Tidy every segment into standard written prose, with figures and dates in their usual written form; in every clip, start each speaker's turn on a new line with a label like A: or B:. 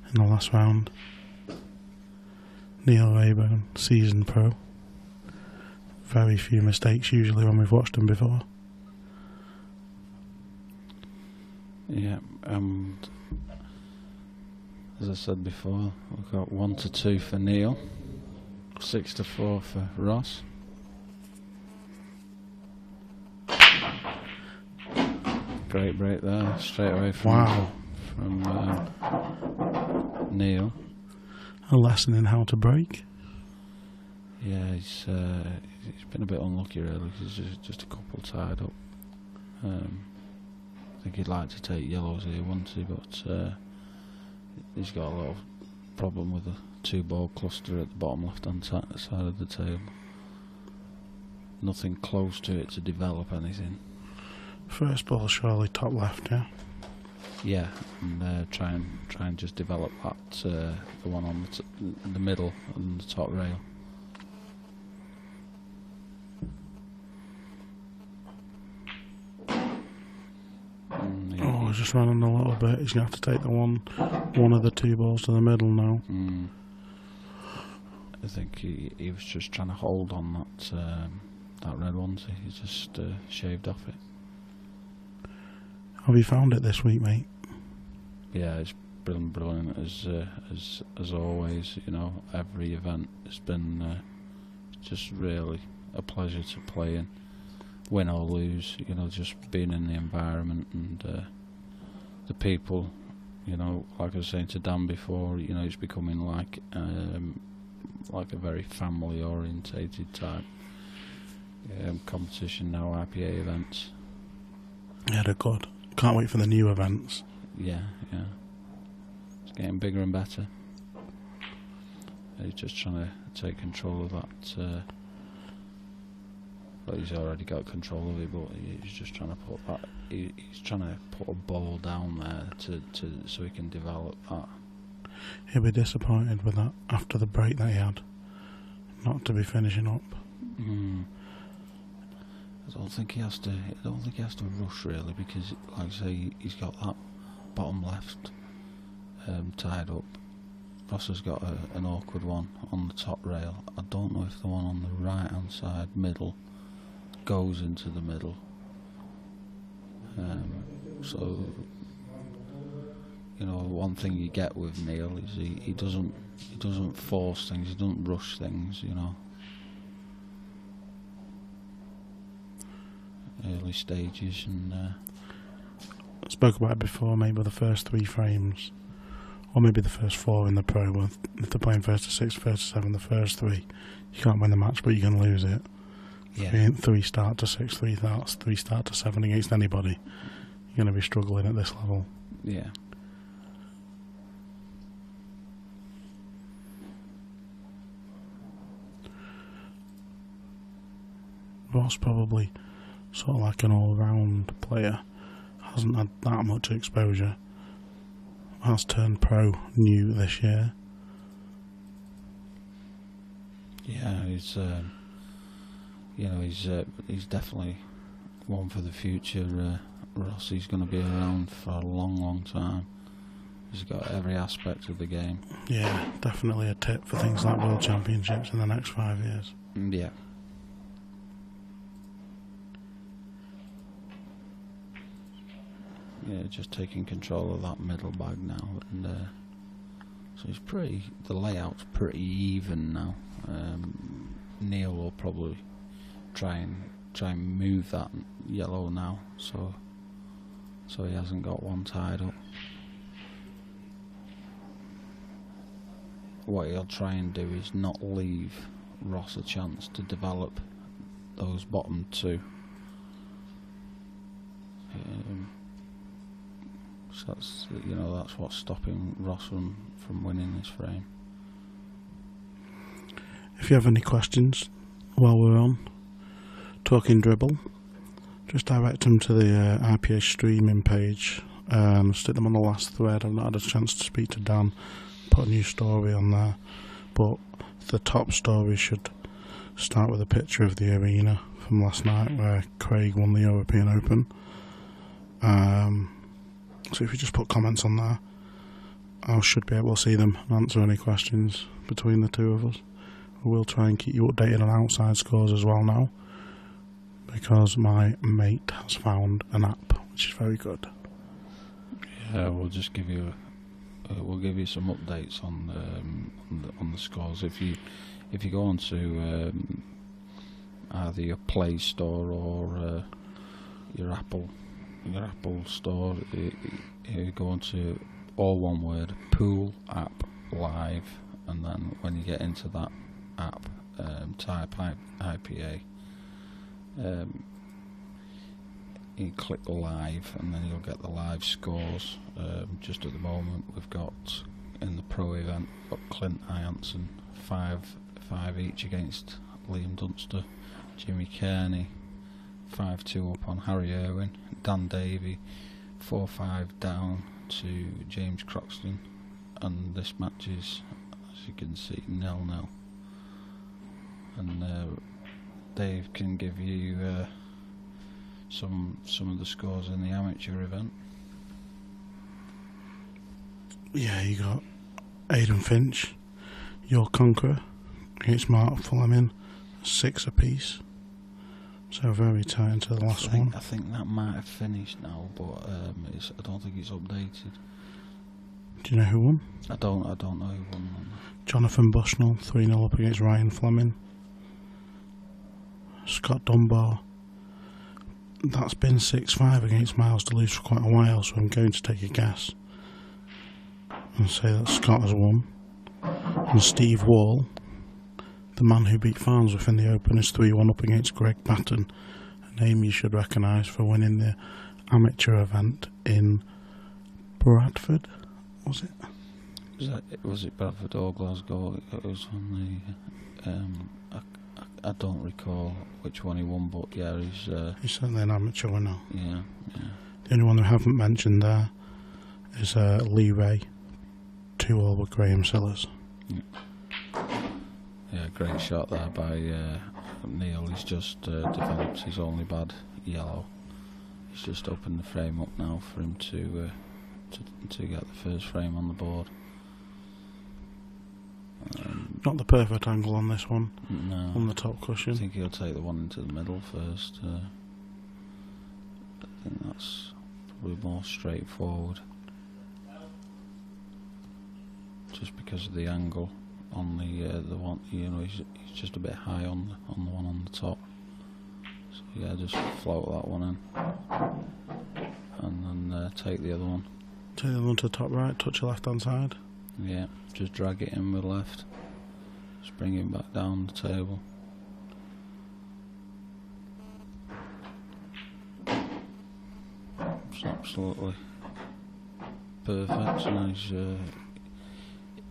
A: in the last round. Neil Raybone, seasoned pro. Very few mistakes usually when we've watched him before.
B: Yeah, as I said before, we've got 1-2 for Neil, 6-4 for Ross. Great break there, straight away from Neil.
A: A lesson in how to break.
B: Yeah, he's been a bit unlucky really. He's just a couple tied up. I think he'd like to take yellows here, wouldn't he? But he's got a lot of problem with the 2-ball cluster at the bottom left-hand side of the table. Nothing close to it to develop anything.
A: First ball surely top left, yeah.
B: Yeah, and try and just develop that the one on the middle and the top rail.
A: Oh, he's just running a little bit. He's going to have to take the one of the 2 balls to the middle now.
B: I think he was just trying to hold on that red one, so he just shaved off it.
A: Have you found it this week, mate?
B: Yeah, it's brilliant as always. You know, every event has been just really a pleasure to play in, win or lose. You know, just being in the environment and the people. You know, like I was saying to Dan before, you know, it's becoming like a very family orientated type competition now. IPA events.
A: Yeah, they're good. Can't wait for the new events.
B: Yeah. It's getting bigger and better. He's just trying to take control of that. Well, he's already got control of it, but he's just trying to put that. He's trying to put a ball down there so he can develop that.
A: He'll be disappointed with that after the break that he had, not to be finishing up.
B: I don't think he has to rush really, because, like I say, he's got that bottom left tied up. Ross has got an awkward one on the top rail. I don't know if the one on the right hand side middle goes into the middle. So, you know, one thing you get with Neil is he doesn't force things, he doesn't rush things, you know. Early stages, and
A: I spoke about it before, maybe the first 3 frames, or maybe the first 4 in the pro. If they're playing first to 6, first to 7, the first 3, you can't win the match, but you can lose it.
B: yeah,
A: 3 start to 6, 3 start to 7 against anybody, you're going to be struggling at this level.
B: yeah.
A: Ross probably sort of like an all-round player, hasn't had that much exposure, has turned pro new this year.
B: Yeah, he's you know, he's definitely one for the future. Ross, he's going to be around for a long time. He's got every aspect of the game.
A: Yeah, definitely a tip for things like World Championships in the next 5 years.
B: Yeah. Yeah, just taking control of that middle bag now, and so it's the layout's pretty even now. Neil will probably try and move that yellow now, so he hasn't got one tied up. What he'll try and do is not leave Ross a chance to develop those bottom 2. So that's what's stopping Ross from winning this frame.
A: If you have any questions while we're on Talking Dribble, just direct them to the IPA streaming page. Stick them on the last thread. I've not had a chance to speak to Dan, put a new story on there, but the top story should start with a picture of the arena from last night where Craig won the European Open. So if you just put comments on there, I should be able to see them and answer any questions between the two of us. We'll try and keep you updated on outside scores as well now, because my mate has found an app which is very good.
B: Yeah, we'll just give you we'll give you some updates on the scores. If you go onto either your Play Store or your Apple Store, you go onto, all one word, Pool App Live, and then when you get into that app, type IPA, you click live, and then you'll get the live scores. Just at the moment, we've got in the pro event, got Clint Ianson 5 each against Liam Dunster, Jimmy Kearney 5-2 up on Harry Irwin, Dan Davey 4-5 down to James Croxton, and this match is, as you can see, 0-0. And Dave can give you some of the scores in the amateur event.
A: Yeah, you got Aidan Finch, your conqueror, against Mark Fleming, 6 apiece. So very tight into the last one.
B: I think that might have finished now, but I don't think it's updated.
A: Do you know who won?
B: I don't know who won.
A: Jonathan Bushnell, 3-0 up against Ryan Fleming. Scott Dunbar, that's been 6-5 against Miles Deleuze for quite a while, so I'm going to take a guess and say that Scott has won. And Steve Wall, the man who beat Farnsworth in the Open, is 3-1 up against Greg Patton, a name you should recognise for winning the amateur event in Bradford, was it?
B: Was it Bradford or Glasgow? It was on the... I don't recall which one he won, but yeah, he's
A: certainly an amateur winner.
B: Yeah.
A: The only one we haven't mentioned there is Lee Ray, 2-all with Graham Sillers.
B: Yeah, great shot there by Neil. He's just developed his only bad yellow. He's just opened the frame up now for him to get the first frame on the board.
A: Not the perfect angle on this one.
B: No.
A: On the top cushion.
B: I think he'll take the one into the middle first. I think that's probably more straightforward. Just because of the angle on the one, he's just a bit high on the one on the top. So yeah, just float that one in, and then take the other one.
A: Take the other one to the top right. Touch your left hand side.
B: Yeah, just drag it in with left. Just bring it back down the table. It's absolutely perfect. And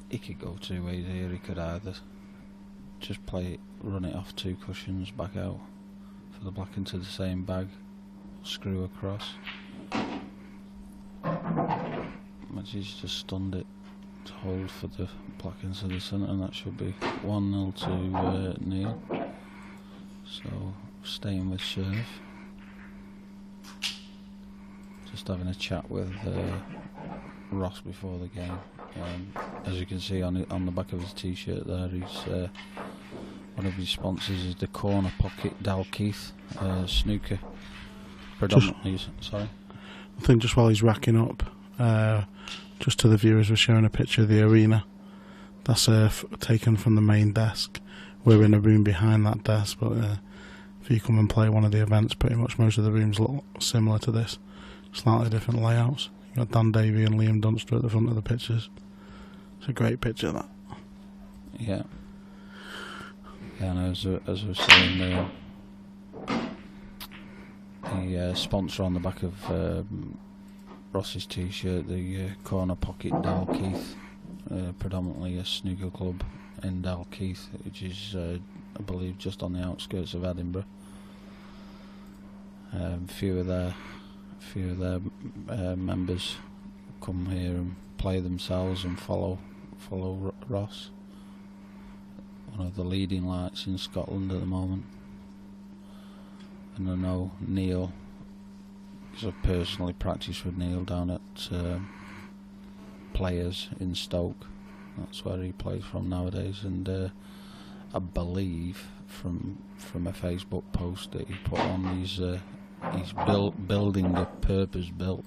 B: he could go two ways here. He could either just run it off 2 cushions back out for the black into the same bag, screw across. But he's just stunned it to hold for the black into the centre, and that should be 1-0 to Neil. So staying with serve. Just having a chat with Ross before the game. As you can see on the back of his t-shirt there, he's one of his sponsors is the Corner Pocket Dalkeith snooker. Predominantly, sorry.
A: I think just while he's racking up, just to the viewers, we're showing a picture of the arena. That's taken from the main desk. We're in a room behind that desk, but if you come and play one of the events, pretty much most of the rooms look similar to this. Slightly different layouts. You've got Dan Davey and Liam Dunster at the front of the pictures. It's a great picture, that.
B: Yeah. Yeah, and as I was saying, the sponsor on the back of Ross's t-shirt, the Corner Pocket Dalkeith, predominantly a snooker club in Dalkeith, which is, I believe, just on the outskirts of Edinburgh. A few of their members come here and play themselves and follow Ross, one of the leading lights in Scotland at the moment. And I know Neil, because I've personally practiced with Neil down at Players in Stoke. That's where he plays from nowadays, and I believe from a Facebook post that he put on, he's building a purpose-built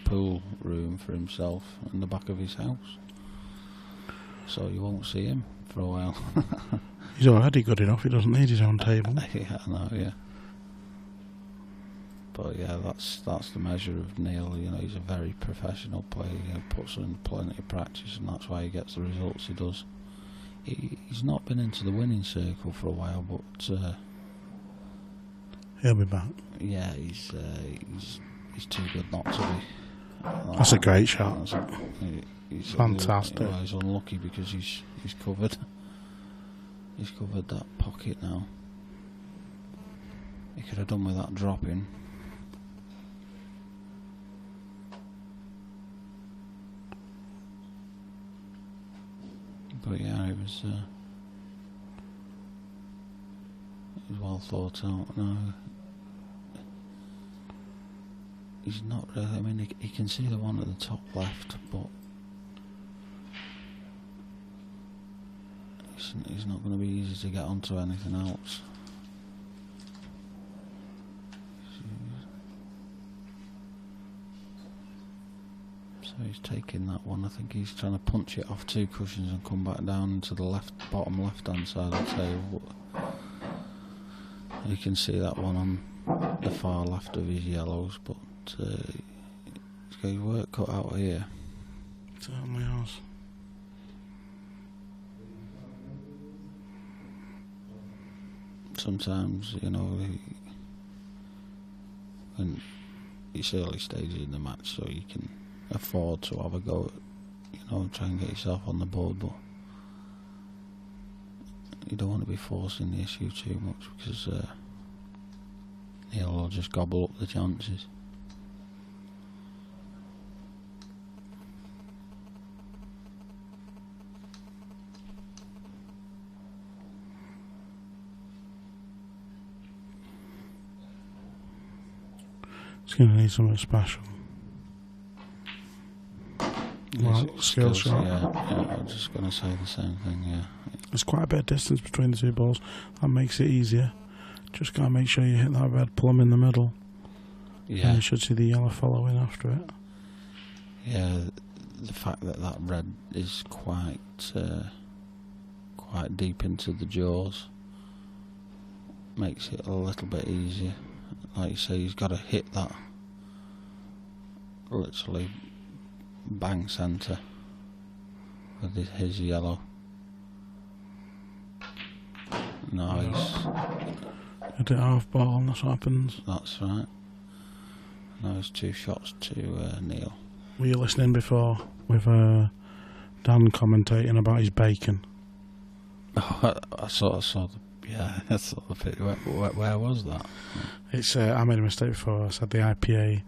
B: pool room for himself in the back of his house. So you won't see him for a while.
A: He's already good enough, he doesn't need his own table.
B: Yeah, I know, yeah. But yeah, that's the measure of Neil. You know, he's a very professional player. He puts in plenty of practice, and that's why he gets the results he does. He's not been into the winning circle for a while, but
A: he'll be back.
B: Yeah, he's too good not to be.
A: That's a great shot.
B: He's
A: fantastic.
B: He's unlucky because he's covered. He's covered that pocket now. He could have done with that drop in. But yeah, it was well thought out. No, he's not really. I mean, he can see the one at the top left, but it's not going to be easy to get onto anything else. So he's taking that one. I think he's trying to punch it off two cushions and come back down into the bottom left-hand side of the table. You can see that one on the far left of his yellows, but he's got his work cut out here.
A: Certainly has.
B: Sometimes, you know, when it's early stages in the match, so you can afford to have a go at, you know, try and get yourself on the board, but you don't want to be forcing the issue too much, because Neil will just gobble up the chances.
A: It's going to need something special. Well, skill shot.
B: Yeah, I was just going to say the same thing, yeah.
A: There's quite a bit of distance between the two balls. That makes it easier. Just got to make sure you hit that red plum in the middle.
B: Yeah.
A: And you should see the yellow following after it.
B: Yeah, the fact that that red is quite deep into the jaws makes it a little bit easier. Like you say, he's got to hit that literally bang centre with his yellow. Nice.
A: Hit it half ball and that's what happens.
B: That's right. Now it's 2 shots to Neil.
A: Were you listening before with Dan commentating about his bacon?
B: Oh, I saw the picture. Where was that?
A: It's I made a mistake before. I said the IPA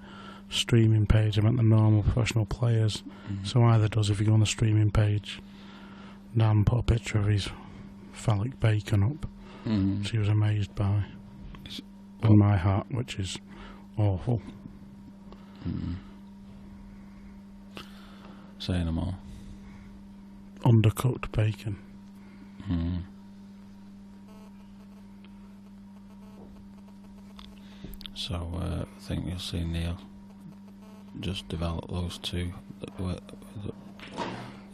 A: streaming page. I meant the normal professional players. So either does, if you go on the streaming page, Dan put a picture of his phallic bacon up. She was amazed by. And my hat, which is awful.
B: Say no more.
A: Undercooked bacon.
B: So I think you'll see Neil just develop those two.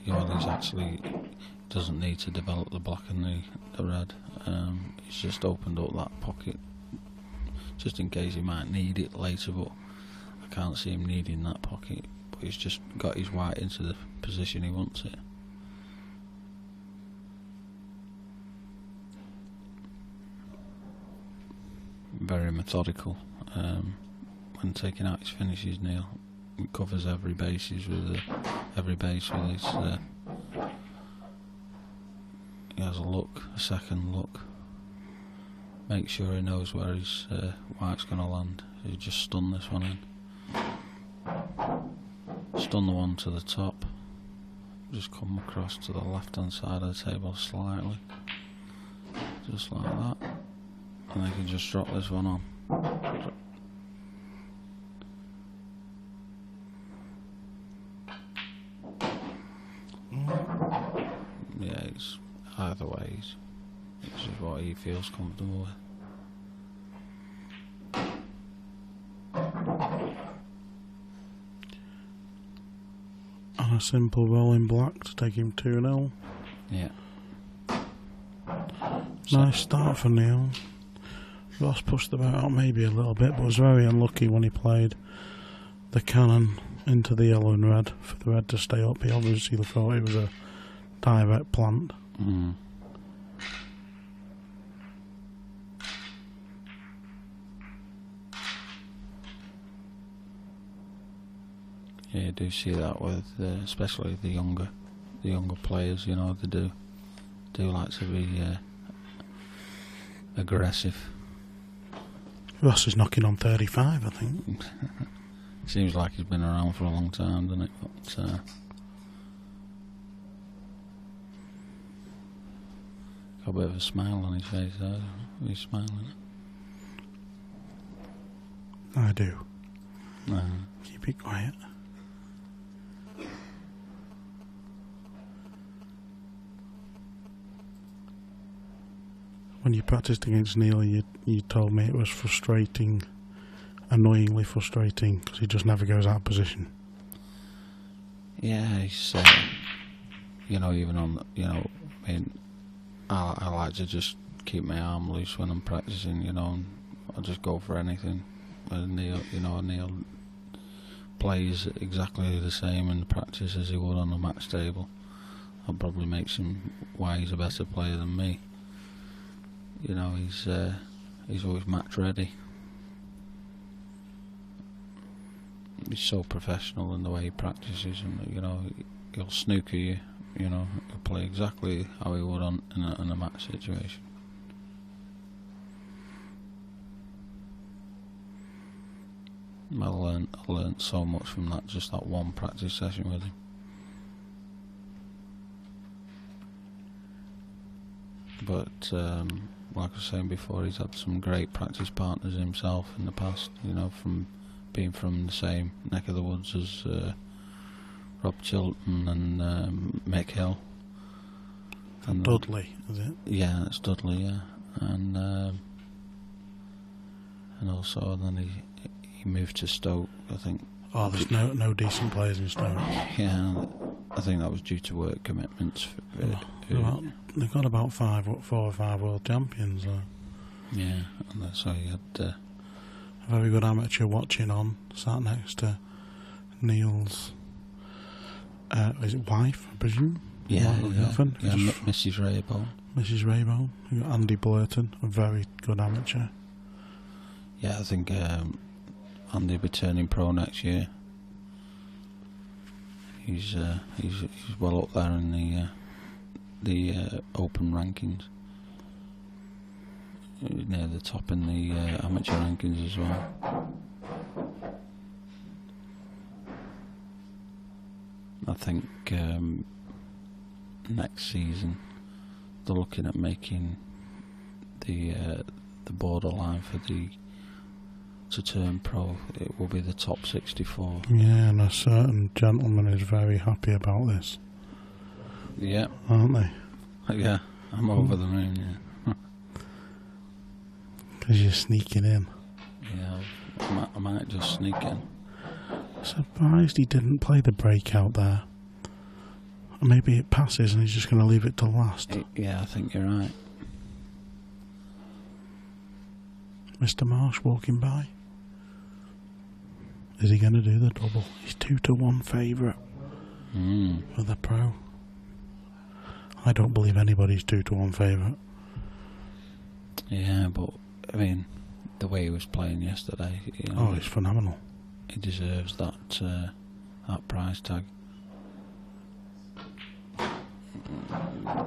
B: He's actually doesn't need to develop the black and the red. He's just opened up that pocket just in case he might need it later, but I can't see him needing that pocket. But he's just got his white into the position he wants it. Very methodical when taking out his finishes. Neil he covers every base with his. He has a second look. Make sure he knows where his white's going to land. He just stun this one in. Stun the one to the top. Just come across to the left-hand side of the table slightly, just like that. And I can just drop this one on. it's either way. It's just what he feels comfortable with.
A: And a simple rolling black to take him 2-0.
B: Yeah.
A: Nice start for Neil. Ross pushed the boat out maybe a little bit, but was very unlucky when he played the cannon into the yellow and red for the red to stay up. He obviously thought it was a direct plant.
B: Mm. Yeah, you do see that with especially the younger players. You know, they do like to be aggressive.
A: Ross is knocking on 35, I think.
B: Seems like he's been around for a long time, doesn't it? But, got a bit of a smile on his face there. He's smiling.
A: I do.
B: Uh-huh.
A: Keep it quiet. When you practiced against Neil, you told me it was frustrating, annoyingly frustrating, because he just never goes out of position.
B: Yeah, he's, you know, even on, you know, I mean, I like to just keep my arm loose when I'm practicing, you know, and I'll just go for anything. And Neil plays exactly the same in practice as he would on the match table. That probably makes him why he's a better player than me. You know, he's always match ready. He's so professional in the way he practices, and you know, he'll snooker you. You know, he'll play exactly how he would in a match situation. I learned so much from just that one practice session with him. But like I was saying before, he's had some great practice partners himself in the past. You know, from being from the same neck of the woods as Rob Chilton and Mick Hill. And
A: Dudley, is it?
B: Yeah, it's Dudley. Yeah, and also then he moved to Stoke, I think.
A: Oh, there's no decent players in Stoke.
B: Yeah, I think that was due to work commitments.
A: They've got about 4 or 5 world champions.
B: Yeah, and so he had
A: a very good amateur watching on, sat next to Neil's is it wife, I presume?
B: Yeah,
A: Mrs.
B: Raybone.
A: Mrs. Raybone. You got Andy Blurton, a very good amateur.
B: Yeah, I think Andy will be turning pro next year. He's well up there in the open rankings. Near the top in the amateur rankings as well. I think next season they're looking at making the borderline for to turn pro. It will be the top 64.
A: Yeah, and a certain gentleman is very happy about this.
B: Yeah,
A: aren't they?
B: Yeah, I'm over the moon. Yeah,
A: because you're sneaking in.
B: Yeah, I might just sneak in.
A: Surprised he didn't play the breakout there. Maybe it passes and he's just going to leave it to last.
B: Yeah, I think you're right.
A: Mr. Marsh walking by. Is he going to do the double? He's 2-1 favourite for the pro. I don't believe anybody's 2-1 favourite.
B: Yeah, but I mean, the way he was playing yesterday, you know,
A: it's phenomenal.
B: He deserves that price tag.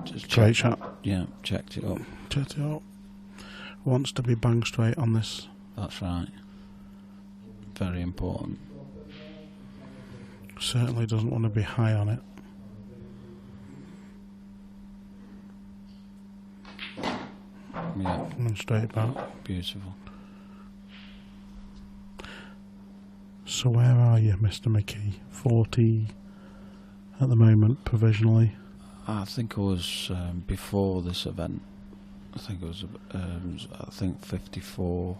B: Just
A: Great shot.
B: Yeah, checked it up.
A: Checked it up. Wants to be bang straight on this.
B: That's right. Very important.
A: Certainly doesn't want to be high on it.
B: Yeah.
A: Coming straight back.
B: Beautiful.
A: So where are you, Mr. McKee? 40 at the moment, provisionally.
B: I think it was before this event. I think it was 54,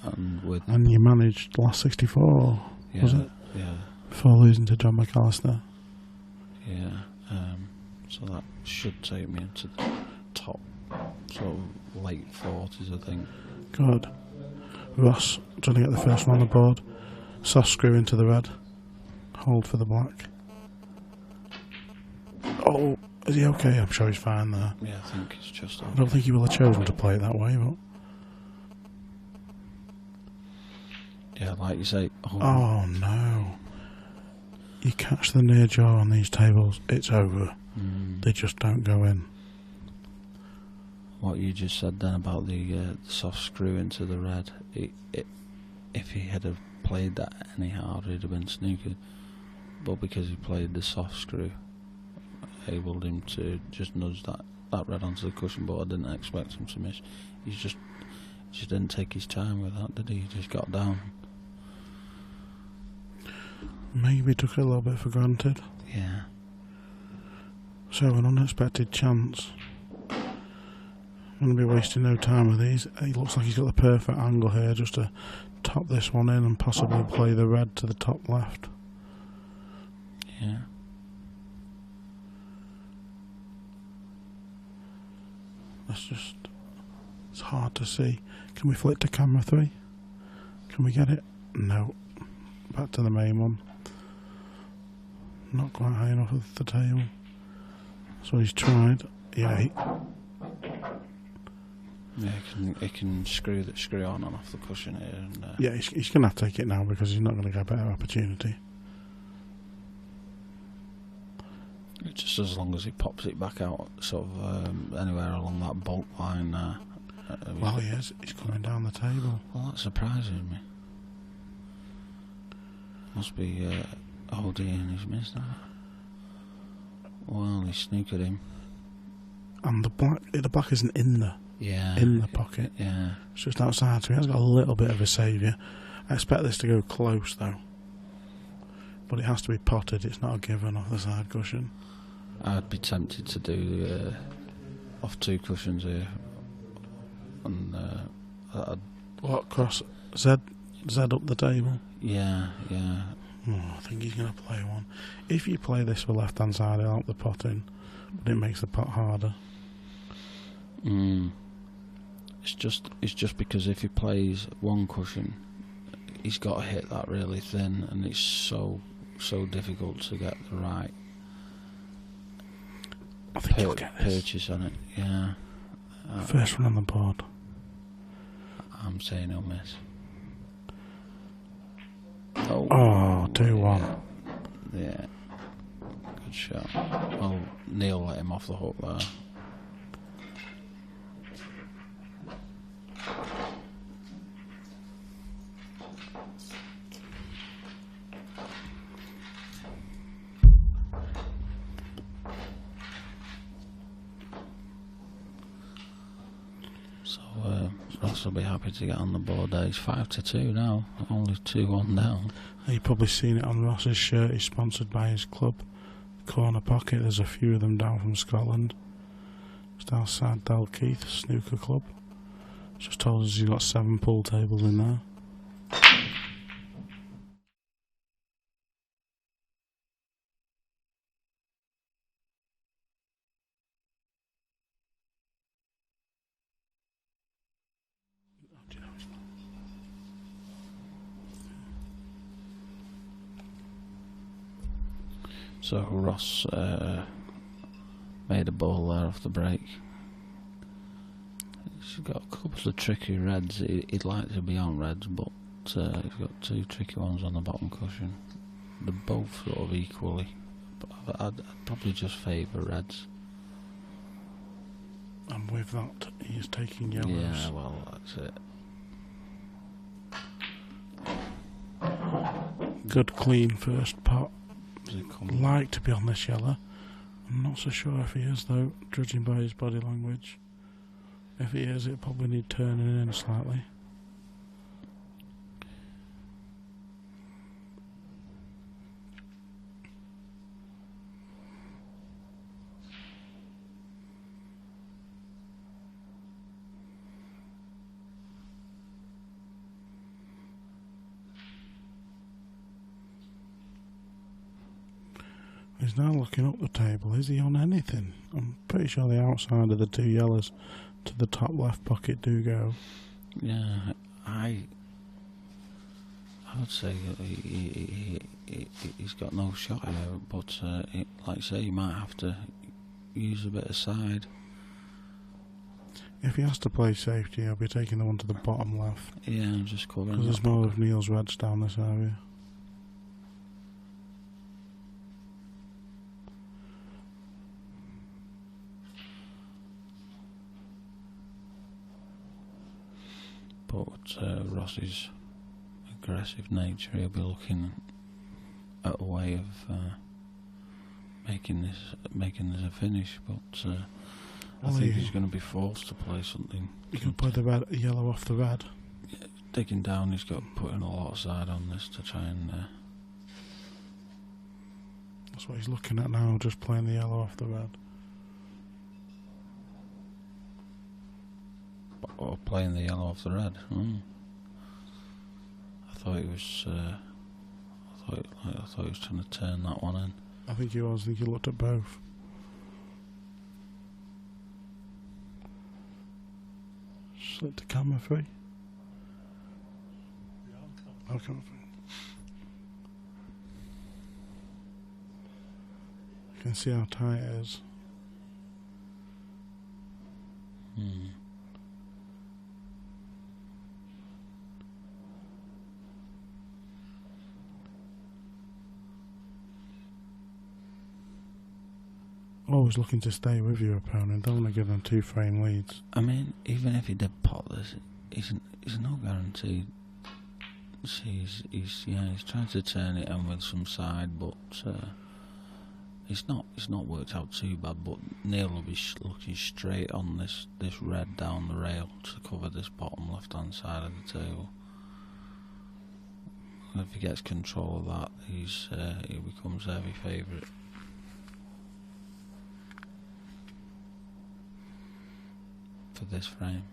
A: and you managed last 64,
B: yeah,
A: was it?
B: Yeah.
A: Before losing to John McAllister.
B: Yeah. So that should take me into the top, sort of late 40s, I think.
A: Good. Ross trying to get the first one on the board. Soft screw into the red. Hold for the black. Oh, is he okay? I'm sure he's fine there.
B: Yeah, I think it's just.
A: I don't think he will have chosen to play it that way, but.
B: Yeah, like you say.
A: Oh no. You catch the near jaw on these tables, it's over. They just don't go in.
B: What you just said then about the soft screw into the red, if he had have played that any harder, he'd have been snookered. But because he played the soft screw, enabled him to just nudge that red onto the cushion, but I didn't expect him to miss. He just didn't take his time with that, did he? He just got down.
A: Maybe took it a little bit for granted.
B: Yeah.
A: So an unexpected chance. I'm going to be wasting no time with these. He looks like he's got the perfect angle here just to top this one in and possibly play the red to the top left.
B: Yeah.
A: It's hard to see. Can we flick to camera 3? Can we get it? No. Back to the main one. Not quite high enough of the table. So he's tried. Yeah.
B: He can screw on and off the cushion here. And,
A: yeah, he's going to have to take it now because he's not going to get a better opportunity.
B: Just as long as he pops it back out, sort of anywhere along that bolt line.
A: Well, he is. He's coming down the table.
B: Well, that surprises me. Must be OD and he's missed that. Well, he snookered him.
A: And the black isn't in the pocket.
B: Yeah.
A: It's just outside, so he has got a little bit of a saviour. I expect this to go close though. But it has to be potted, it's not a given off the side cushion.
B: I'd be tempted to do off 2 cushions here. And
A: what, cross Z up the table?
B: Yeah.
A: Oh, I think he's going to play one. If you play this for left hand side, it'll help the pot in, but it makes the pot harder.
B: It's just because if he plays 1 cushion, he's got to hit that really thin, and it's so difficult to get the right
A: I think he'll get this.
B: Purchase on it. Yeah.
A: First one on the board.
B: I'm saying he'll miss.
A: Oh, 2-1.
B: Yeah. Good shot. Well, Neil let him off the hook there. Ross will be happy to get on the board there. He's 5-2 now, only 2-1 down.
A: You've probably seen it on Ross's shirt. He's sponsored by his club, Corner Pocket. There's a few of them down from Scotland. Just outside Dalkeith Snooker Club. Just told us he's got 7 pool tables in there.
B: So Ross made a ball there off the break. He's got a couple of tricky reds. He'd like to be on reds, but he's got 2 tricky ones on the bottom cushion. They're both sort of equally, but I'd probably just favour reds.
A: And with that, he's taking yellows.
B: Yeah, well, that's it.
A: Good clean first pot. Like to be on this yellow. I'm not so sure if he is though, judging by his body language. If he is, it'll probably need turning in slightly. He's now looking up the table. Is he on anything? I'm pretty sure the outside of the 2 yellows to the top left pocket do go.
B: Yeah, I would say he's got no shot here, but like I say, he might have to use a bit of side.
A: If he has to play safety, he'll be taking the one to the bottom left.
B: Yeah, I'm just covering.
A: Because there's more of Neil's reds down this area.
B: But Ross's aggressive nature, he'll be looking at a way of making this a finish. But I think he's going to be forced to play something.
A: He can play the red, yellow off the red.
B: Yeah, digging down, he's got to put in a lot of side on this to try and.
A: That's what he's looking at now, just playing the yellow off the red.
B: Or playing the yellow off the red. I thought he was. I thought he was trying to turn that one in.
A: I think he was. I think he looked at both. Slip to camera 3. Yeah, camera 3. You can see how tight it is. Always looking to stay with your opponent. Don't want to give them 2 frame leads.
B: I mean, even if he did pot this, he's no guarantee. See, he's trying to turn it in with some side, but it's not worked out too bad. But Neil will be looking straight on this red down the rail to cover this bottom left hand side of the table. And if he gets control of that, he becomes heavy favourite. For this frame.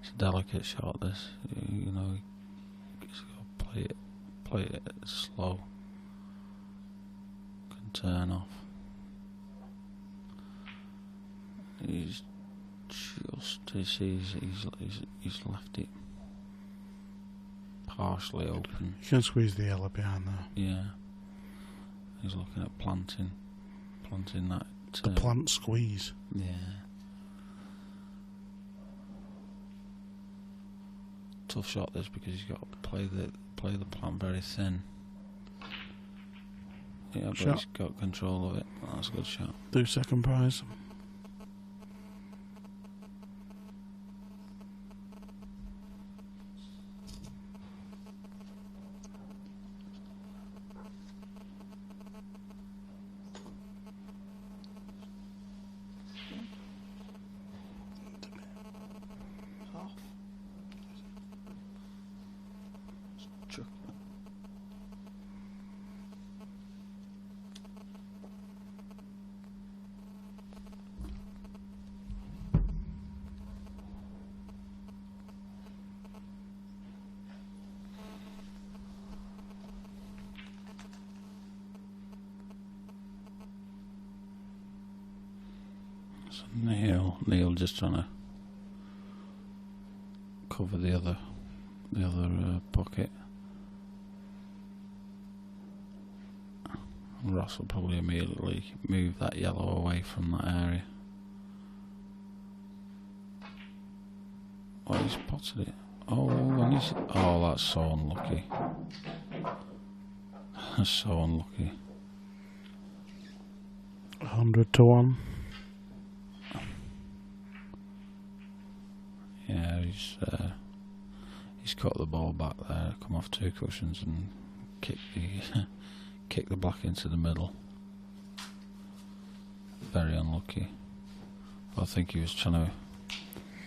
B: It's a delicate shot, this. You know, he's got to play it slow. Can turn off. He's left it partially open.
A: You can squeeze the yellow behind there.
B: Yeah. He's looking at planting that.
A: The plant squeeze.
B: Yeah. Tough shot this because he's got to play the plant very thin. Yeah, but he's got control of it. That's a good shot.
A: Do second prize.
B: So Neil just trying to cover the other pocket. Ross will probably immediately move that yellow away from that area. Oh, he's potted it. Oh, that's so unlucky. That's so unlucky.
A: 100 to 1.
B: Yeah, he's cut the ball back there, come off 2 cushions and kick the black into the middle. Very unlucky. But I think he was trying to,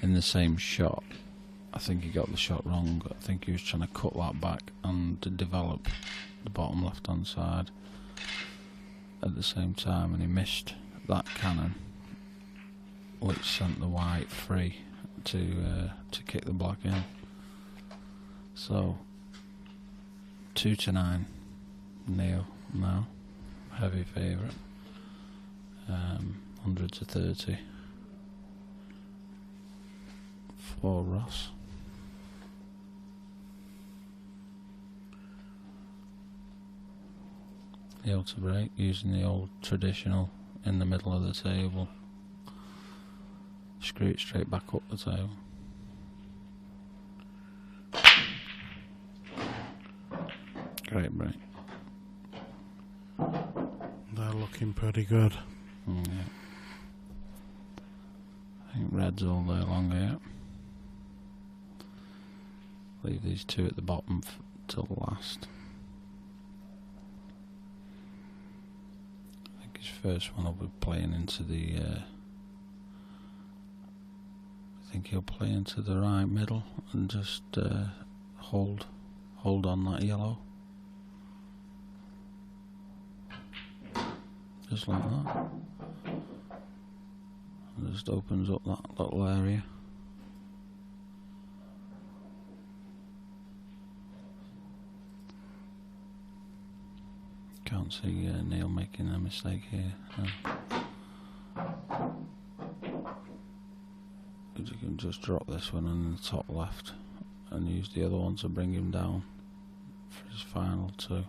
B: in the same shot, I think he got the shot wrong. I think he was trying to cut that back and to develop the bottom left hand side at the same time, and he missed that cannon, which sent the white free to kick the black in. So 2-9, Neil now, heavy favourite. 100-30 for Ross. Neil to break, using the old traditional in the middle of the table. Screw it straight back up the table. Great break.
A: They're looking pretty good.
B: Yeah. I think red's all day longer yet. Leave these two at the bottom till last. I think his first one will be playing into the I think he'll play into the right middle and just hold on that yellow. Just like that. And just opens up that little area. Can't see Neil making a mistake here. You can just drop this one in the top left and use the other one to bring him down for his final two.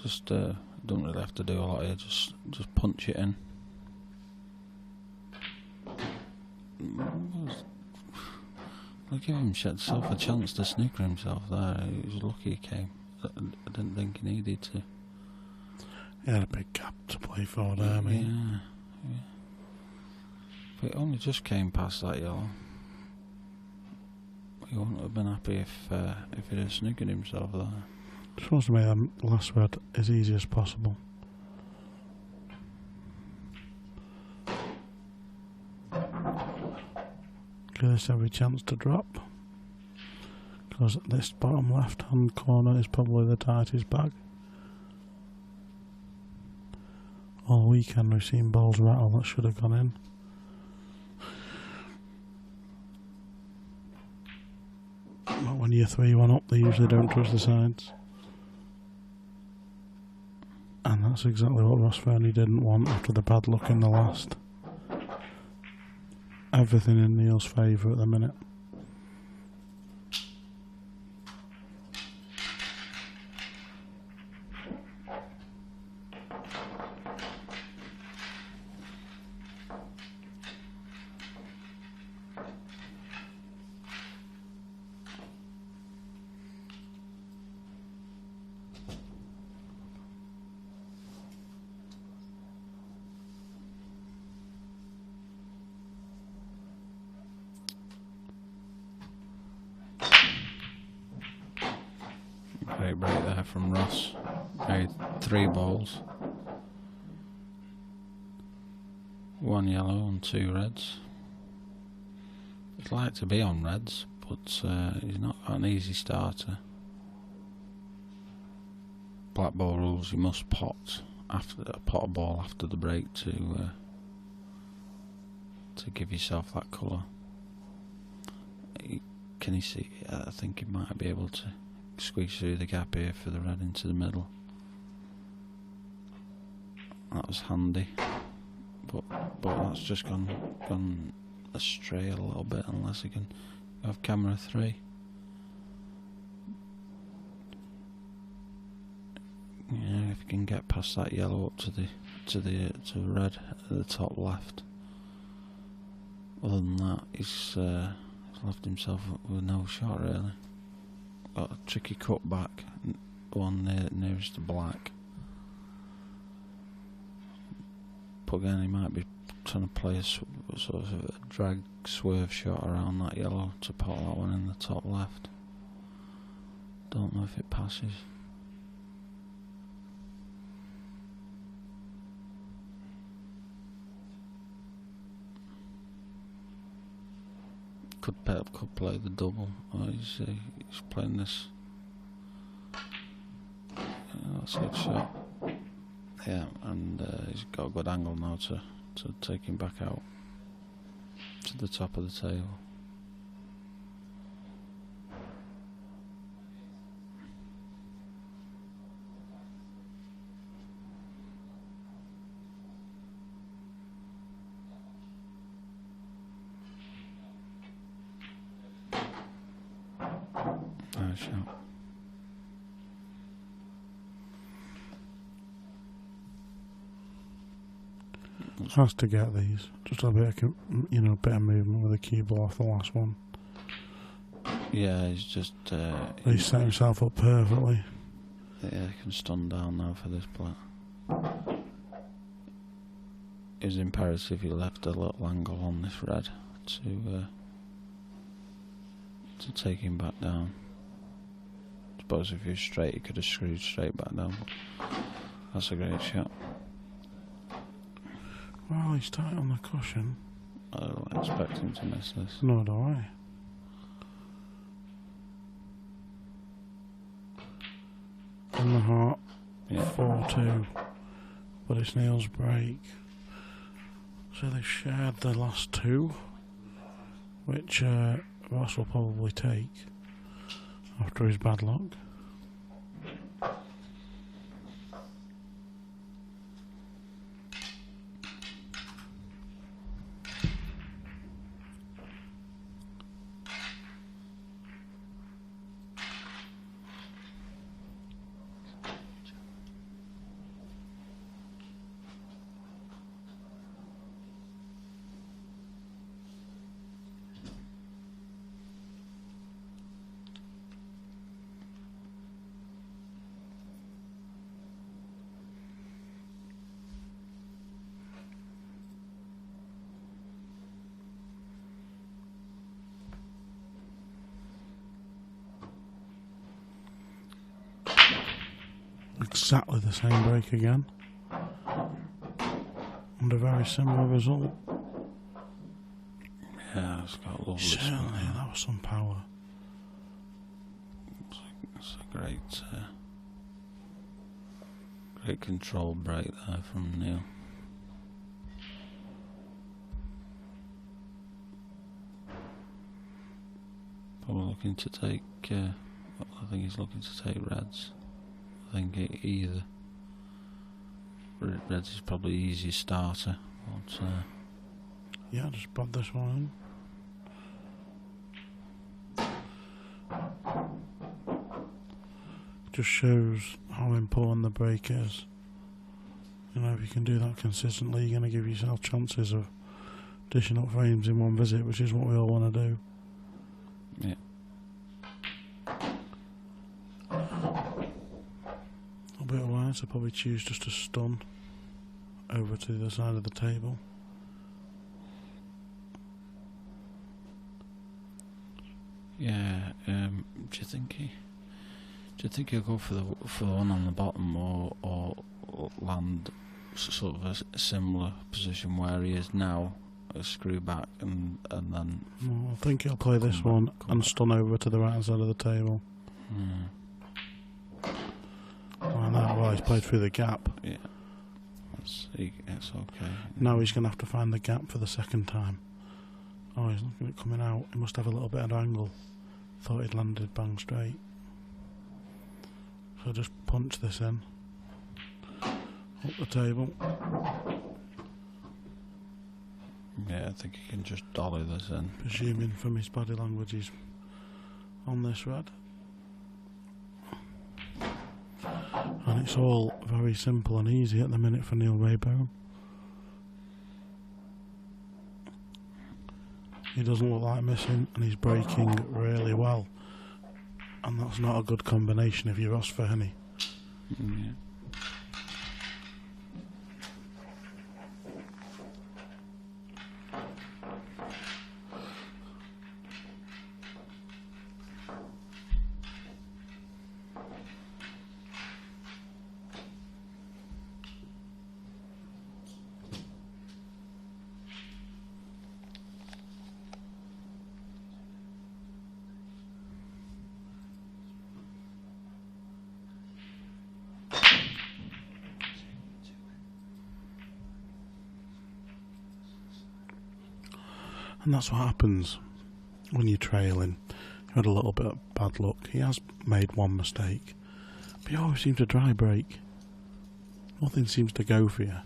B: Just don't really have to do a lot here. Just punch it in. Look at him, set himself a chance to snooker himself there. He was lucky he came. I didn't think he needed to.
A: He had a big gap to play for there, mate.
B: Yeah. But it only just came past that yellow. He wouldn't have been happy if he'd have snookered himself there.
A: Just wants to make the last red as easy as possible. Give this every chance to drop, because this bottom left hand corner is probably the tightest bag. All weekend we've seen balls rattle that should have gone in. But when you're 3-1 up, they usually don't touch the sides. And that's exactly what Ross Fernie didn't want after the bad luck in the last. Everything in Neil's favour at the minute.
B: Great break there from Ross. Made 3 balls. 1 yellow and 2 reds. He'd like to be on reds, but he's not got an easy starter. Blackball rules: you must pot a ball after the break to give yourself that colour. Can you see? I think he might be able to squeeze through the gap here for the red into the middle. That was handy, but that's just gone astray a little bit, unless he can have camera 3. Yeah, if he can get past that yellow up to the red at the top left. Other than that, he's left himself with no shot really. Got a tricky cut back, one nearest to black. But again, he might be trying to play a sort of a drag swerve shot around that yellow to pot that one in the top left. Don't know if it passes. could play the double. Oh, he's playing this. That's a good shot. Yeah, and he's got a good angle now to take him back out to the top of the table. Nice shot.
A: Has to get these. Just a bit of, bit of movement with the cue ball off the last one.
B: Yeah, he's just...
A: he's set himself up perfectly.
B: Yeah, he can stun down now for this play. It was imperative he left a little angle on this red to take him back down. I suppose if he was straight, he could have screwed straight back down. But that's a great shot.
A: Well, he's tight on the cushion.
B: I don't expect him to miss this.
A: No, do I? In the heart,
B: Yeah.
A: 4-2. But it's Neil's break. So they've shared the last two, which Ross will probably take after his bad luck. Exactly the same break again, and a very similar result.
B: Yeah, it's got a lovely
A: Certainly, that was some power.
B: It's a great control break there from Neil. Probably looking to take. I think he's looking to take reds. I think either reds is probably the easiest starter. But,
A: yeah, just pop this one in. Just shows how important the break is. If you can do that consistently, you're going to give yourself chances of dishing up frames in one visit, which is what we all want to do.
B: yeah.
A: A bit wide, so probably choose just to stun over to the side of the table.
B: Yeah. Do you think he'll go for the one on the bottom, or land sort of a similar position where he is now, a screw back and then?
A: Well, I think he'll play this one and stun over to the right hand side of the table. Well, he's played through the gap.
B: Yeah. It's okay.
A: Now he's going to have to find the gap for the second time. Oh, he's looking at coming out. He must have a little bit of angle. Thought he'd landed bang straight. So just punch this in. Up the table.
B: Yeah, I think he can just dolly this in.
A: Presuming from his body language he's on this red. And it's all very simple and easy at the minute for Neil Raybone. He doesn't look like missing, and he's breaking really well. And that's not a good combination if you're Ross Fernie.
B: Yeah.
A: And that's what happens when you're trailing. You had a little bit of bad luck. He has made one mistake, but you always seem to dry break. Nothing seems to go for you.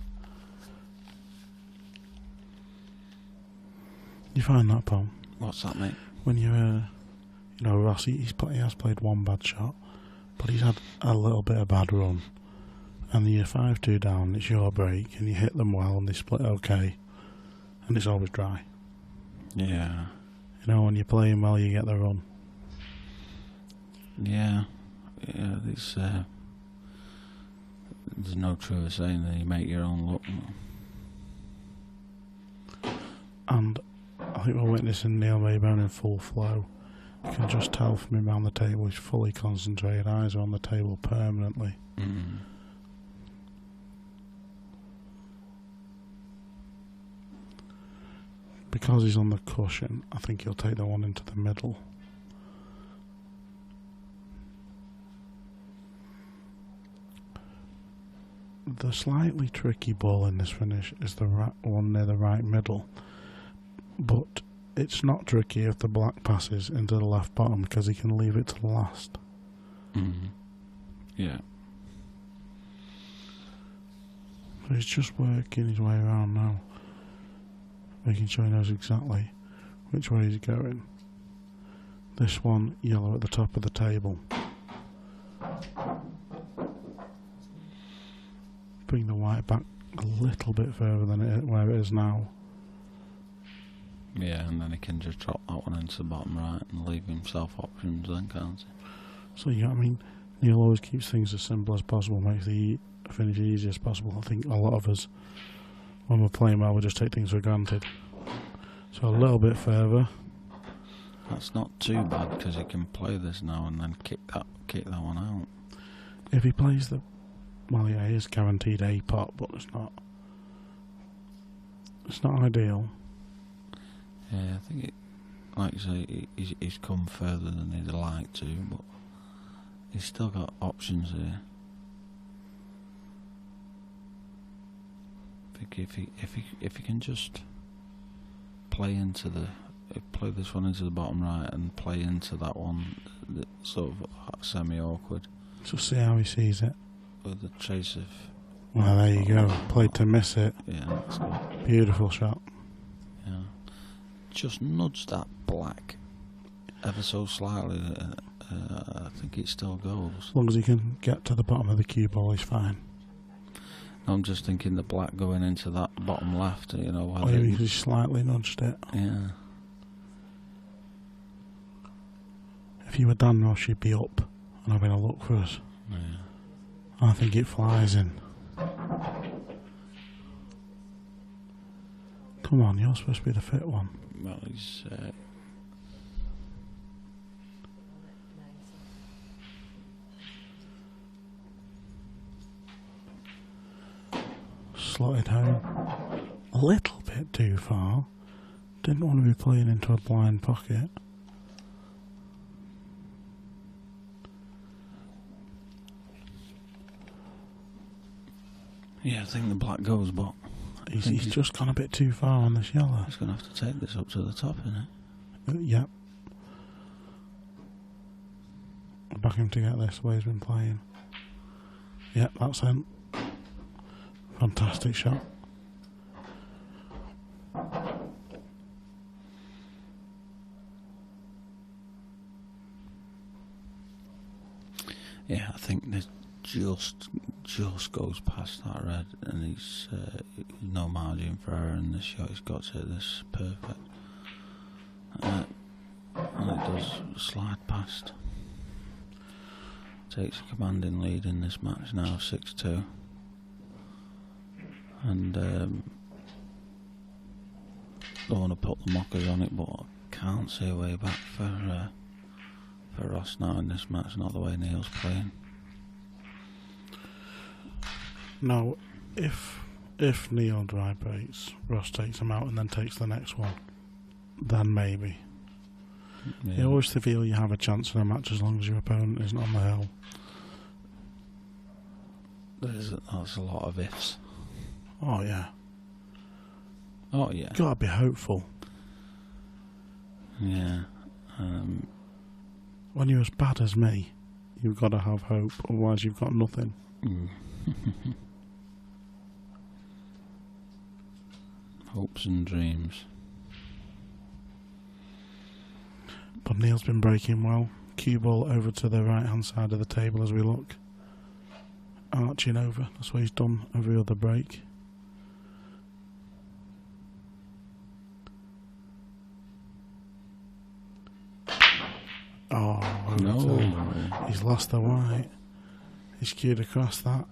A: You find that, Paul?
B: What's that, mate?
A: When you know, Ross, he has played one bad shot, but he's had a little bit of bad run. And you're 5-2 down, it's your break, and you hit them well, and they split okay. And it's always dry.
B: Yeah.
A: You know, when you're playing well, you get the run.
B: Yeah. Yeah, there's no truer saying that you make your own luck.
A: And I think we're witnessing Neil Raybone in full flow. You can just tell from him around the table, he's fully concentrated, eyes are on the table permanently.
B: Mm.
A: Because he's on the cushion, I think he'll take the one into the middle. The slightly tricky ball in this finish is the one near the right middle, but it's not tricky if the black passes into the left bottom because he can leave it to the last.
B: Mm-hmm. Yeah.
A: So he's just working his way around now, making sure he knows exactly which way he's going. This one, yellow at the top of the table. Bring the white back a little bit further than where it is now.
B: Yeah, and then he can just drop that one into the bottom right and leave himself options then, can't he?
A: So, you know what I mean? Neil always keeps things as simple as possible, makes the finish as easy as possible. I think a lot of us, when we're playing well, we just take things for granted. So a little bit further.
B: That's not too bad because he can play this now and then kick that one out.
A: If he plays the... Well, yeah, he is guaranteed a pot, but it's not ideal.
B: Yeah, I think like you say, he's come further than he'd like to, but he's still got options here. I think if he can just play this one into the bottom right and play into that one that's sort of semi-awkward.
A: Just see how he sees it.
B: With the chase of...
A: Well, there you go. Played to miss it.
B: Yeah, that's good.
A: Beautiful shot.
B: Yeah. Just nudge that black ever so slightly. I think it still goes.
A: As long as he can get to the bottom of the cue ball, he's fine.
B: I'm just thinking the black going into that bottom left, you know.
A: Oh, he slightly nudged it.
B: Yeah.
A: If you were Dan Ross, you'd be up and having a look for us.
B: Yeah.
A: I think it flies in. Come on, you're supposed to be the fit one.
B: Well, he's...
A: Slotted home. A little bit too far. Didn't want to be playing into a blind pocket.
B: Yeah, I think the black goes, but...
A: He's just gone a bit too far on this yellow.
B: He's going to have to take this up to the top, isn't it?
A: Yep. Back him to get this the way he's been playing. Yep, that's him. Fantastic shot.
B: Yeah, I think this just goes past that red, and he's no margin for error in this shot. He's got to hit this perfect, and it does slide past. Takes a commanding lead in this match now, 6-2, and don't want to put the mockers on it, but I can't see a way back for Ross now in this match. Not the way Neil's playing.
A: Now, if Neil dry breaks, Ross takes him out and then takes the next one, then maybe.
B: Yeah.
A: You always feel you have a chance in a match as long as your opponent isn't on the hill.
B: That's a lot of ifs.
A: Oh yeah.
B: Oh yeah.
A: Gotta be hopeful.
B: Yeah.
A: When you're as bad as me, you've got to have hope, otherwise you've got nothing.
B: Hopes and dreams.
A: But Neil's been breaking well. Cue ball over to the right hand side of the table as we look. Arching over, that's what he's done every other break. Oh,
B: no.
A: He's lost the white. He's cued across that.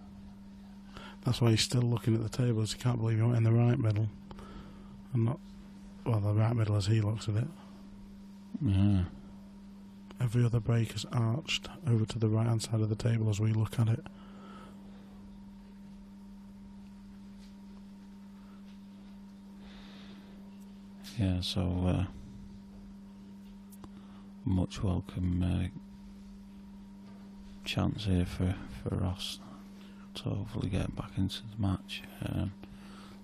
A: That's why he's still looking at the tables. He can't believe he went in the right middle. And not, well, the right middle as he looks at it.
B: Yeah.
A: Every other break is arched over to the right hand side of the table as we look at it.
B: Yeah, so much welcome chance here for Ross to hopefully get back into the match.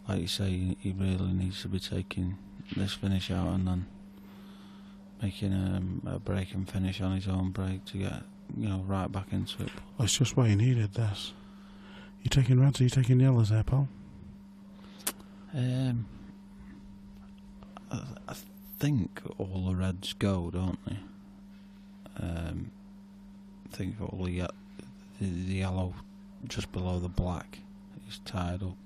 B: Like you say, he really needs to be taking this finish out and then making a break and finish on his own break to get, right back into it.
A: Well, it's just why he needed this. You taking reds or you taking yellows there, pal?
B: I think all the reds go, don't they? I think all the yellow just below the black is tied up.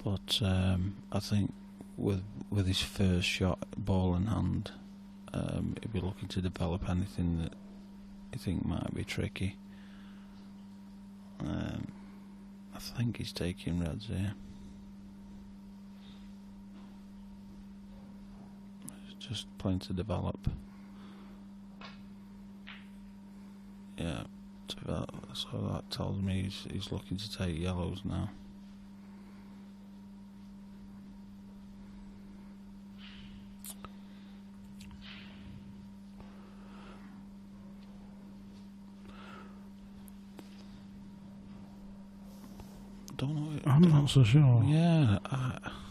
B: But I think with his first shot, ball in hand, he'll be looking to develop anything that you think might be tricky. I think he's taking reds here. He's just playing to develop. Yeah, so that tells me he's looking to take yellows now. Don't know.
A: I'm not so sure.
B: Yeah,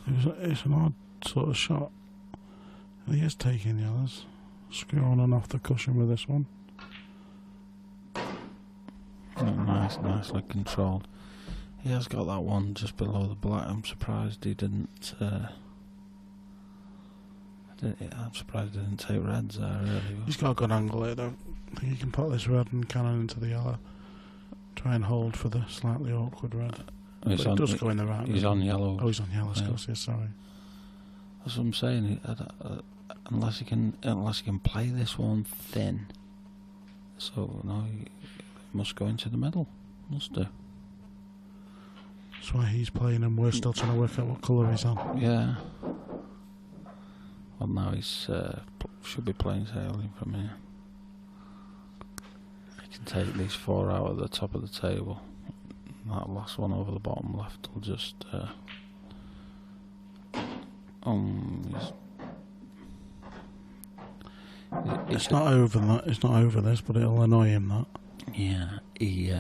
A: It's an odd sort of shot. He is taking yellows. Screw on and off the cushion with this one.
B: Nicely controlled. He has got that one just below the black. I'm surprised he didn't. I'm surprised he didn't take reds there. Really.
A: He's got a good angle here, though. I think he can put this red and cannon into the yellow. Try and hold for the slightly awkward red. But it does go in the right.
B: He's on yellow.
A: Oh, he's on yellow. Yeah. Sorry.
B: That's what I'm saying. Unless he can play this one thin, so he must go into the middle. Must do.
A: That's why he's playing, and we're still trying to work out what colour he's on.
B: Yeah. Well, now he's should be playing sailing from here. He can take these 4 out at the top of the table. That last one over the bottom left will just.
A: It's not over that. It's not over this, but it'll annoy him. That.
B: Yeah, he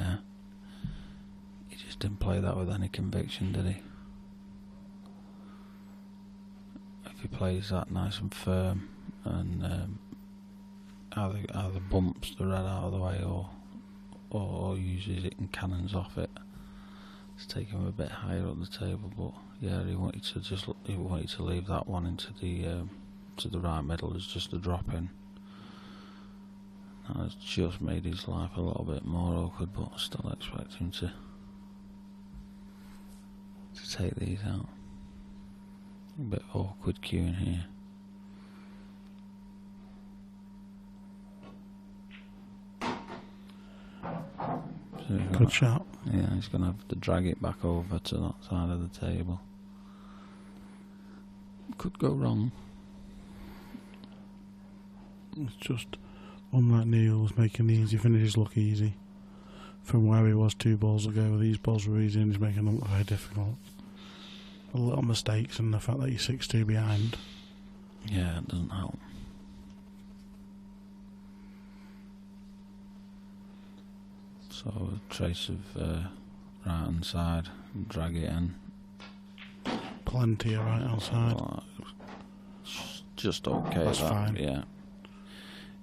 B: just didn't play that with any conviction, did he? If he plays that nice and firm and either bumps the red out of the way or uses it and cannons off it, to take him a bit higher up the table. But yeah, he wanted to leave that one into the right middle as just a drop in. That's just made his life a little bit more awkward, but I still expect him to take these out. A bit awkward queuing here. So
A: Good shot.
B: Yeah, he's going to have to drag it back over to that side of the table. Could go wrong.
A: It's just, unlike Neil's making the easy finishes look easy. From where he was 2 balls ago, these balls were easy and he's making them look very difficult. A little mistakes and the fact that he's 6-2 behind.
B: Yeah, it doesn't help. So a trace of right hand side, drag it in.
A: Plenty of right hand side.
B: just okay.
A: That's fine.
B: Yeah.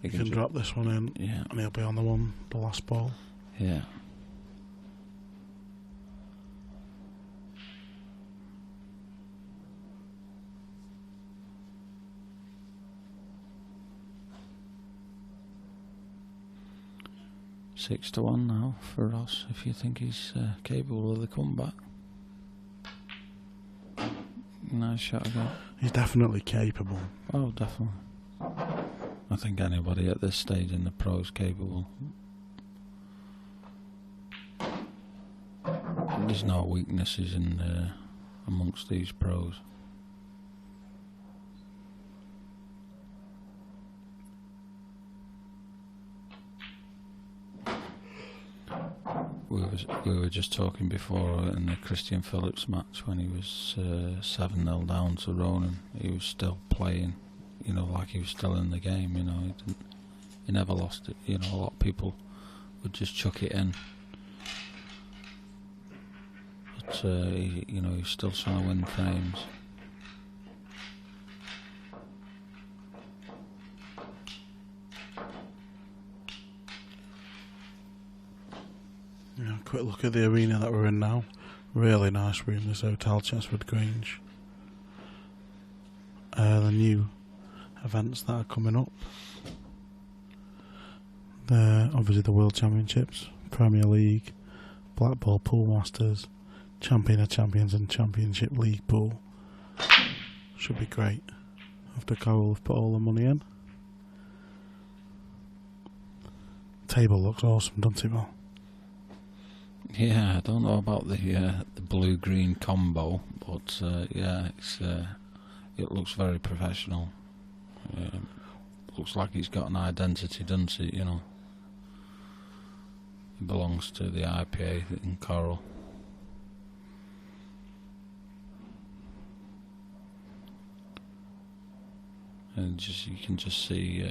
A: You can drop this one in,
B: yeah,
A: and he'll be on the last ball.
B: Yeah. Six to 1 now for Ross, if you think he's capable of the comeback. Nice shot again.
A: He's definitely capable.
B: Oh, definitely. I think anybody at this stage in the pro is capable. There's no weaknesses in amongst these pros. We were just talking before in the Christian Phillips match when he was 7-0 down to Ronan. He was still playing, you know, like he was still in the game. You know, he never lost it. You know, a lot of people would just chuck it in, but he's still trying to win frames.
A: Yeah, quick look at the arena that we're in now. Really nice room, this Hotel Cheswood Grange. The new events that are coming up. Obviously the World Championships, Premier League, Blackball Pool Masters, Champion of Champions and Championship League Pool. Should be great. After Carol have put all the money in. Table looks awesome, doesn't it, Mal?
B: Yeah, I don't know about the blue-green combo, but yeah, it looks very professional. Looks like it's got an identity, doesn't it? You know, it belongs to the IPA in Coral. And you can just see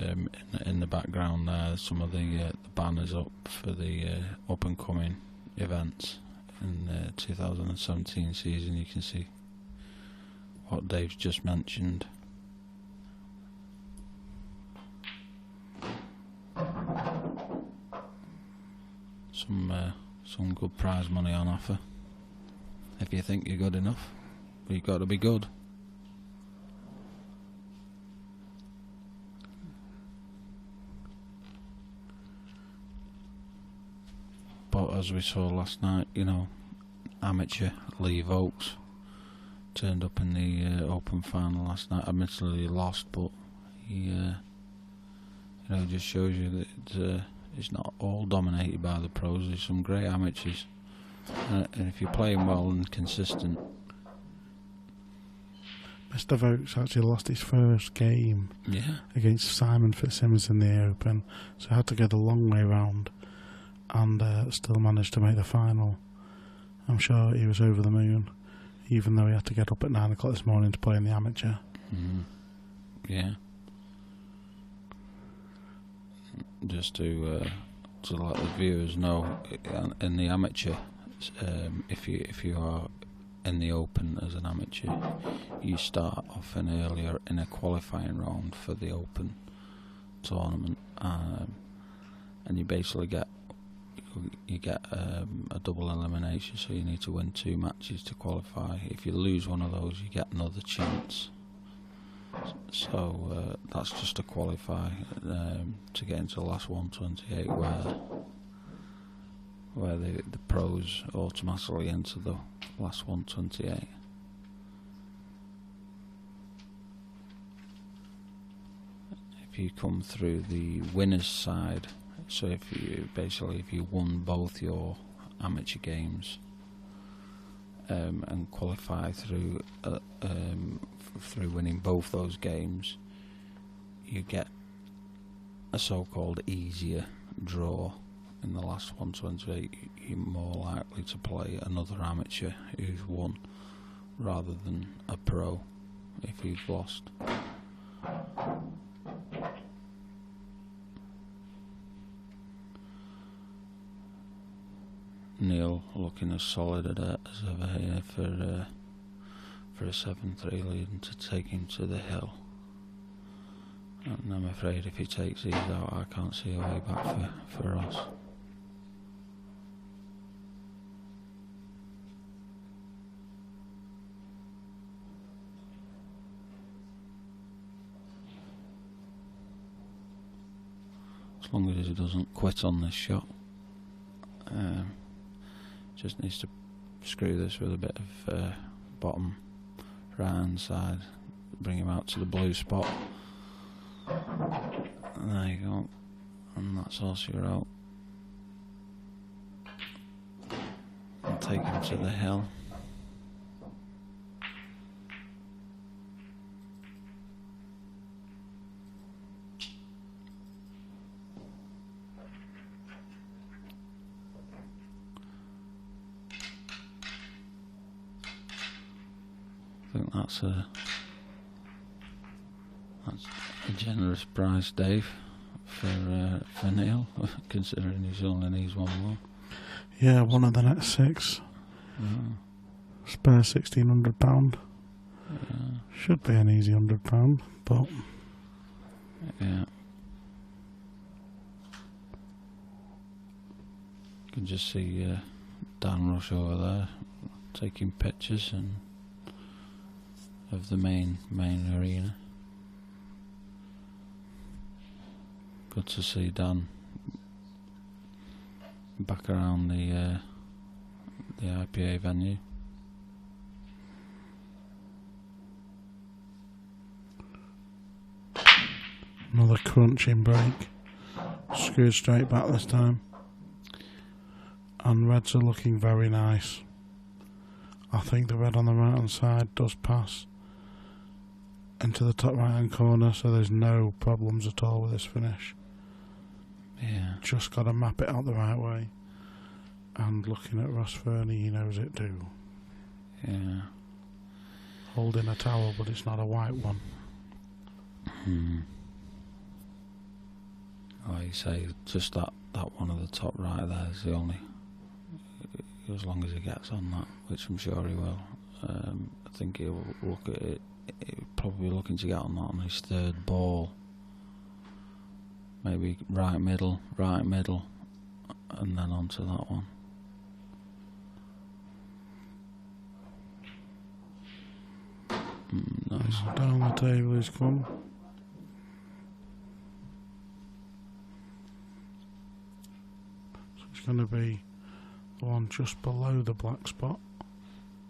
B: in the background there some of the banners up for the up and coming events in the 2017 season. You can see what Dave's just mentioned. Some good prize money on offer. If you think you're good enough, but you've got to be good. But as we saw last night, you know, amateur Lee Vokes turned up in the Open final last night. Admittedly he lost, but he, just shows you that it's not all dominated by the pros. There's some great amateurs, and if you're playing well and consistent.
A: Mr. Vokes actually lost his first game against Simon Fitzsimmons in the Open, so he had to go the long way round. And still managed to make the final. I'm sure he was over the moon, even though he had to get up at 9 o'clock this morning to play in the amateur.
B: Yeah. Just to let the viewers know, in the amateur, if you are in the Open as an amateur, you start off earlier in a qualifying round for the Open tournament, and you basically get a double elimination, so you need to win 2 matches to qualify. If you lose one of those, you get another chance. So that's just to qualify to get into the last 128, where the pros automatically enter the last 128. If you come through the winners' side, so if you won both your amateur games and qualify through winning both those games, you get a so-called easier draw in the last 128. You're more likely to play another amateur who's won rather than a pro if you've lost. Neil looking as solid as ever here for a 7-3 lead and to take him to the hill. And I'm afraid if he takes these out, I can't see a way back for Ross. As long as he doesn't quit on this shot. Just needs to screw this with a bit of bottom right hand side, bring him out to the blue spot. And there you go, and that's also your out. And take him to the hill. I think that's a generous price, Dave, for Neil, considering he only needs one more.
A: Yeah, one of the next 6. Spare £1,600. Should be an easy £100, but
B: yeah. You can just see Dan Rush over there taking pictures and of the main arena. Good to see Dan back around the IPA venue.
A: Another crunching break. Screwed straight back this time. And reds are looking very nice. I think the red on the right hand side does pass into the top right hand corner, so there's no problems at all with this finish.
B: Yeah.
A: Just got to map it out the right way. And looking at Ross Fernie, he knows it too.
B: Yeah.
A: Holding a towel, but it's not a white one.
B: Like you say, just that one at the top right there is the only. As long as he gets on that, which I'm sure he will. I think he'll look at it. He'll probably be looking to get on that on his 3rd ball. Maybe right middle, and then onto that one. Nice.
A: Down the table he's come. So it's going to be the one just below the black spot.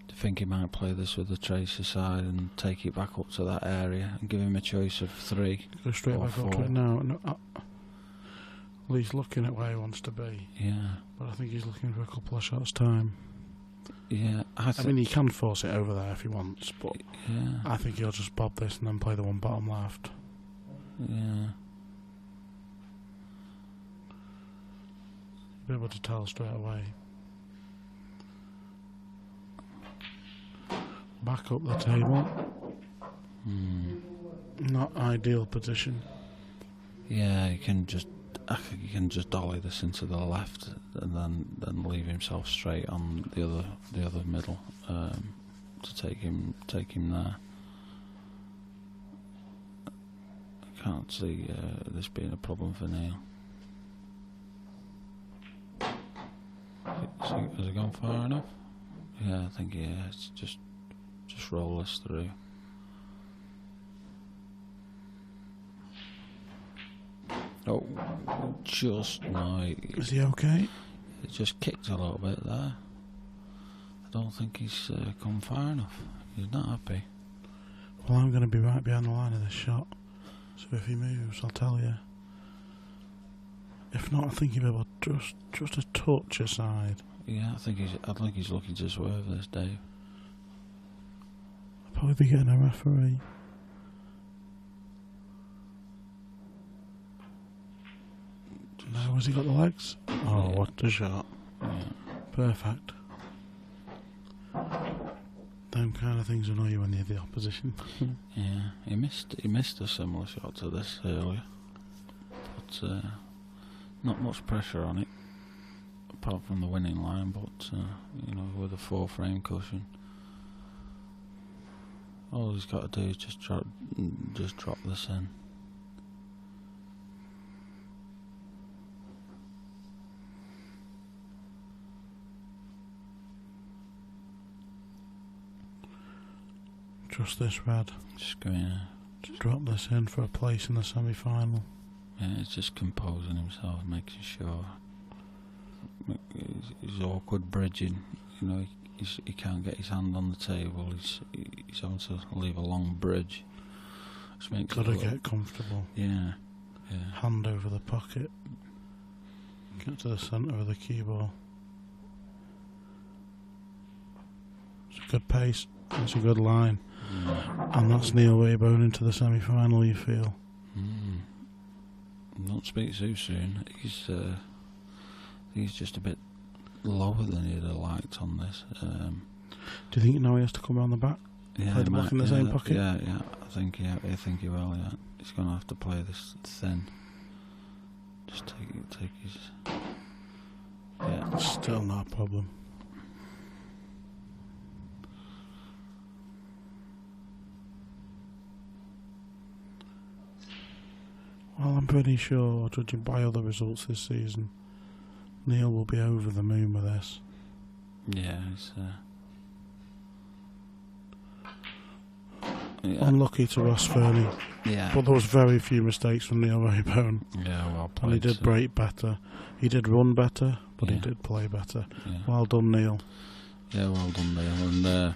B: Do you think he might play this with the tracer side and take it back up to that area and give him a choice of 3?
A: Go straight
B: or
A: back
B: 4.
A: up to it now. No, well, he's looking at where he wants to be.
B: Yeah.
A: But I think he's looking for a couple of shots time.
B: Yeah.
A: I mean, he can force it over there if he wants, but
B: yeah.
A: I think he'll just bob this and then play the one bottom left.
B: Yeah.
A: You'll be able to tell straight away. Back up the table. Not ideal position.
B: Yeah, I think you can just dolly this into the left and then leave himself straight on the other middle to take him there. I can't see this being a problem for Neil. Has it gone far enough? Yeah, I think it's just roll this through. Oh, just no.
A: Is he okay?
B: It just kicked a little bit there. I don't think he's come far enough. He's not happy.
A: Well, I'm going to be right behind the line of this shot. So if he moves, I'll tell you. If not, I think he'll be able to just a touch aside.
B: Yeah, I think he's looking to swerve this, Dave.
A: I'll probably be getting a referee. No, has he got the legs? Oh,
B: yeah.
A: What a shot.
B: Yeah.
A: Perfect. Them kind of things annoy you when you're the opposition.
B: Yeah, he missed a similar shot to this earlier. But not much pressure on it, apart from the winning line, but with a 4-frame cushion. All he's got to do is just drop this in.
A: Just this red.
B: Just going.
A: To drop this in for a place in the semi-final.
B: Yeah, he's just composing himself, making sure. He's awkward bridging. You know, he can't get his hand on the table. He's having to leave a long bridge.
A: Got to get comfortable.
B: Yeah.
A: Hand over the pocket. Get to the centre of the cue ball. It's a good pace. It's a good line. And that's Neil Raybone into the semi-final, you feel?
B: Don't speak too soon. He's just a bit lower than he'd have liked on this.
A: Do you think now he has to come around the back?
B: Yeah,
A: play the block in the same pocket?
B: Yeah. I think he will. Yeah, he's going to have to play this thin. Just take his. Yeah,
A: still not a problem. Well, I'm pretty sure, judging by other results this season, Neil will be over the moon with this.
B: Yeah, it's
A: unlucky to Ross Fernie.
B: Yeah.
A: But there was very few mistakes from Neil Raybone.
B: Yeah, well played.
A: And he did break better. He did run better, but he did play better.
B: Yeah.
A: Well done, Neil.
B: Yeah, well done, Neil. And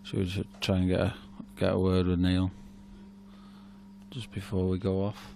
B: should we try and get a word with Neil just before we go off?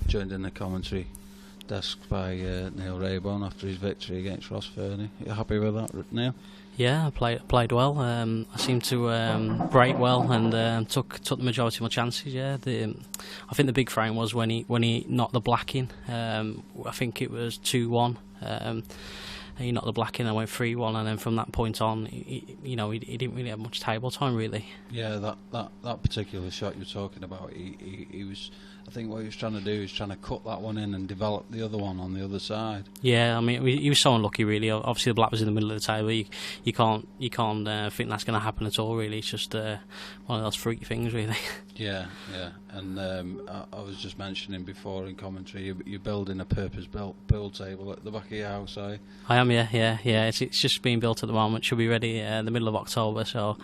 B: Joined in the commentary desk by Neil Raybone after his victory against Ross Fernie. You happy with that, Neil?
C: Yeah, I played well. I seemed to break well and took the majority of my chances. Yeah, I think the big frame was when he knocked the black in. I think it was 2-1. He knocked the black in and went 3-1, and then from that point on, he didn't really have much table time, really.
B: Yeah, that particular shot you're talking about, he was. I think what he was trying to do is trying to cut that one in and develop the other one on the other side.
C: Yeah, I mean, he was so unlucky, really. Obviously, the black was in the middle of the table. You can't think that's going to happen at all, really. It's just one of those freaky things, really.
B: Yeah. And I was just mentioning before in commentary, you're building a purpose-built pool table at the back of your house, are you?
C: I am, yeah. It's just being built at the moment. Should be ready the middle of October. So,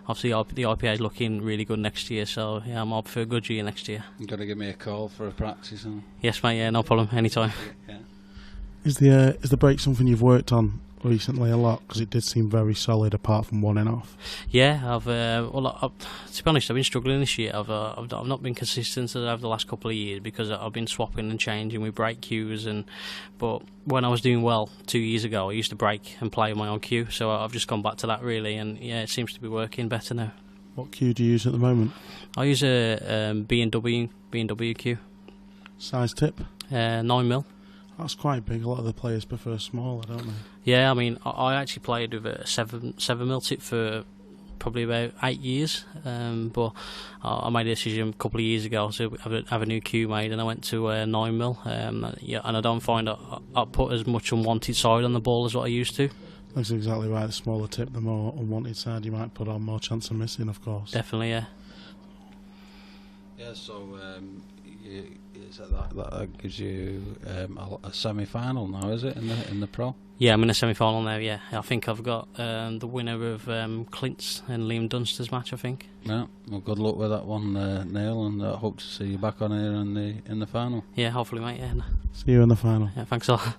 C: obviously, the IPA is looking really good next year. So, yeah, I'm up for a good year next year.
B: You've got to give me a call for a practice. Huh?
C: Yes, mate. Yeah, no problem. Anytime.
B: Yeah.
A: Is the break something you've worked on recently a lot? Because it did seem very solid, apart from one in off.
C: Yeah, to be honest, I've been struggling this year. I've not been consistent over the last couple of years because I've been swapping and changing with break cues. But when I was doing well 2 years ago, I used to break and play my own cue. So I've just gone back to that, really, and yeah, it seems to be working better now.
A: What cue do you use at the moment?
C: I use a B&W cue.
A: Size tip?
C: 9mm.
A: That's quite big. A lot of the players prefer smaller, don't they?
C: Yeah, I mean, I actually played with a 7mm tip for probably about 8 years, but I made a decision a couple of years ago to have a new cue made, and I went to 9mm. And I don't find I put as much unwanted side on the ball as what I used to.
A: That's exactly right. The smaller tip, the more unwanted side you might put on, more chance of missing, of course.
C: Definitely, yeah.
B: Yeah, so that gives you a semi-final now, is it, in the pro?
C: Yeah, I'm in a semi-final now. Yeah, I think I've got the winner of Clint's and Liam Dunster's match. I think.
B: Yeah, well, good luck with that one, Neil, and I hope to see you back on here in the final.
C: Yeah, hopefully, mate. Yeah.
A: See you in the final.
C: Yeah, thanks a lot.